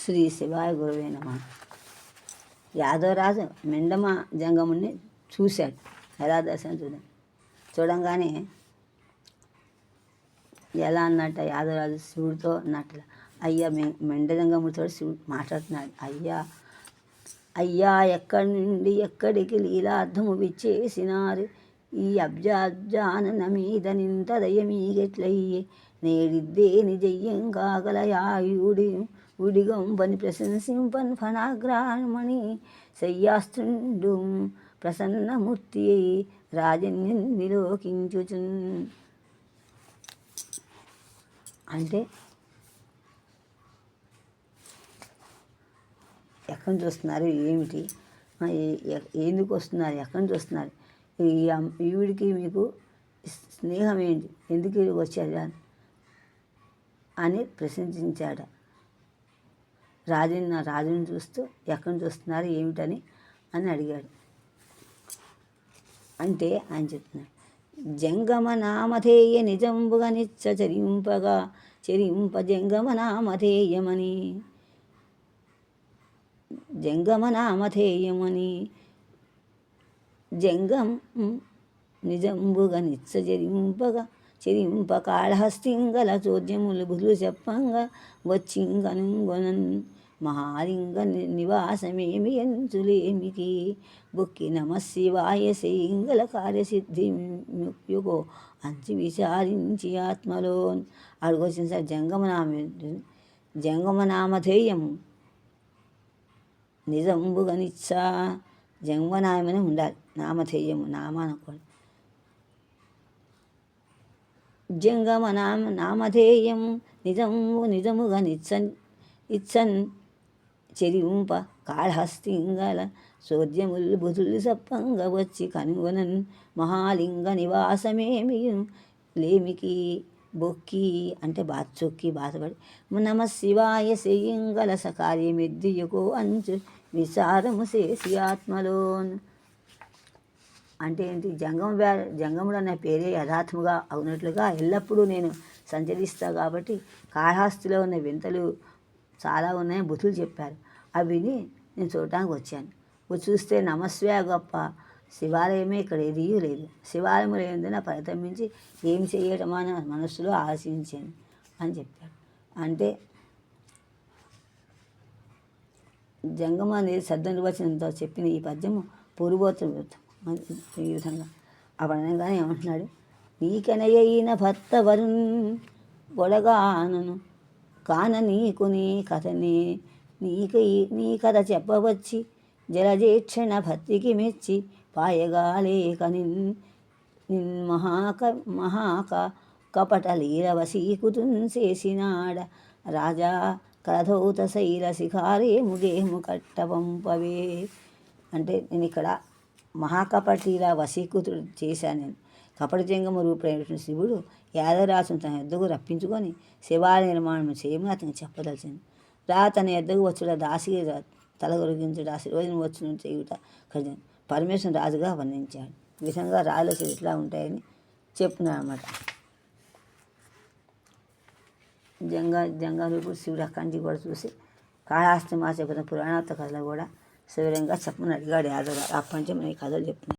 శ్రీ శివాయ గురువే నమః. యాదవరాజు మెండమ జంగముని చూశాడు. ఎలా దర్శనం చూడంగానే ఎలా అన్నట్ట యాదవరాజు శివుడితో అన్నట్ల, అయ్యా మెండ జంగముడితో శివుడు మాట్లాడుతున్నాడు. అయ్యా ఎక్కడి నుండి ఎక్కడికి లీలార్థము విచ్చేసినారు, ఈ అబ్జాబ్జానన మీద నింత దయమీగెట్లయ్యే, నేడిద్దే నిజయ్యం కాగలయాయుడి ఉడిగంబని ప్రశంసింపన్ ఫణాగ్రామణి శయ్యాస్త్రుండు ప్రసన్నమూర్తి రాజన్యన్ విలోకించుచున్. అంటే ఎక్కడి నుంచి వస్తున్నారు, ఏమిటి, ఎందుకు వస్తున్నారు, ఎక్కడి నుంచి వస్తున్నారు, ఈవిడికి మీకు స్నేహం ఏంటి, ఎందుకు వచ్చారు అని ప్రశంసించాడు. రాజుని చూస్తూ ఎక్కడి నుంచి వస్తున్నారు ఏమిటని అడిగాడు. అంటే ఆయన చెప్తున్నాడు, జంగమ నామధేయ నిజంబుగా నిచ్చ చెరింప జంగమ నామధేయమని, జంగమ నామధేయమని జంగం నిజంబుగా నిచ్చ చెరింప కాళహస్తింగల చోద్యములు బుధులు చెప్పంగా వచ్చింగనుగొనన్ మహాలింగ నివాసమేమి ఎంచులేమికి బొక్కి నమశివాయ శ్రీంగల కార్యసిద్ధి యుగో అంచి విచారించి ఆత్మలో అడుగొచ్చిన సార్. జంగమనామధేయము నిజంబుగా నిచ్చ, జంగమనామనే ఉండాలి, నామధేయము నామానకూడదు. జంగమ నామధేయము నిజముగా ఇచ్చన్ చెరింప కాళహస్తింగల చోద్యములు బుధులు సప్పంగా వచ్చి కనుగొనన్ మహాలింగ నివాసమేమి లేమికి బొక్కి అంటే చొక్కి బాధపడి నమశివాయ శ్రీంగల సకార్యమెద్దియుకో అంచు విచారము చేసి ఆత్మలోన్. అంటే ఏంటి, జంగముడు అన్న పేరే యథార్థముగా అవునట్లుగా ఎల్లప్పుడూ నేను సంచరిస్తా కాబట్టి కాళహస్తిలో ఉన్న వింతలు చాలా ఉన్నాయని బుధులు చెప్పారు. అవిని నేను చూడటానికి వచ్చాను. చూస్తే నమస్వే గొప్ప, శివాలయమే ఇక్కడ ఏదీ లేదు, శివాలయం లేనందున పరితమించి ఏమి చేయటమా అని మనస్సులో ఆలోచించాను అని చెప్పాడు. అంటే జంగమ అనేది సద్నిర్వచనంతో చెప్పిన ఈ పద్యము పూర్వోత్తర ఈ విధంగా అవనగానే ఏమంటున్నాడు, నీకనయైన భర్త వరుణ్ గొడగానను కాన నీకు నీ కథ చెప్పవచ్చి జలజేక్షణ భక్తికి మెచ్చి పాయగాలేక నిన్ కపట లీల వశీకుతున్ చేసినాడ రాజా కలధౌత శైల శిఖారే ముగేము కట్ట పంపవే. అంటే నేను ఇక్కడ మహాకపటిలా వశీకృతుడు చేశాను. నేను కపట జంగమ రూపుడైనటువంటి శివుడు యాదవరాజును తన యొద్దకు రప్పించుకొని శివాలయ నిర్మాణం చేయమని అతనికి చెప్పదలిచింది. తన యొద్దకు వచ్చుట దాసికి తలగొరిగించుట ఆశీర్వచనం వచ్చును చేయుట పరమేశ్వరుని రాజుగా వర్ణించాడు. ఈ విధంగా రాజుల చేతులు ఇట్లా ఉంటాయని చెప్తున్నాడు అన్నమాట. జంగరూపుడు శివుడు అక్కడి నుంచి కూడా చూసి కాళహస్తి మా చెప్పిన పురాణాత్మ కథలు కూడా సవివరంగా చెప్పమని అడిగాడు యాదవరాజు. అప్పటి నుంచి మన ఈ కథలు చెప్తున్నాయి.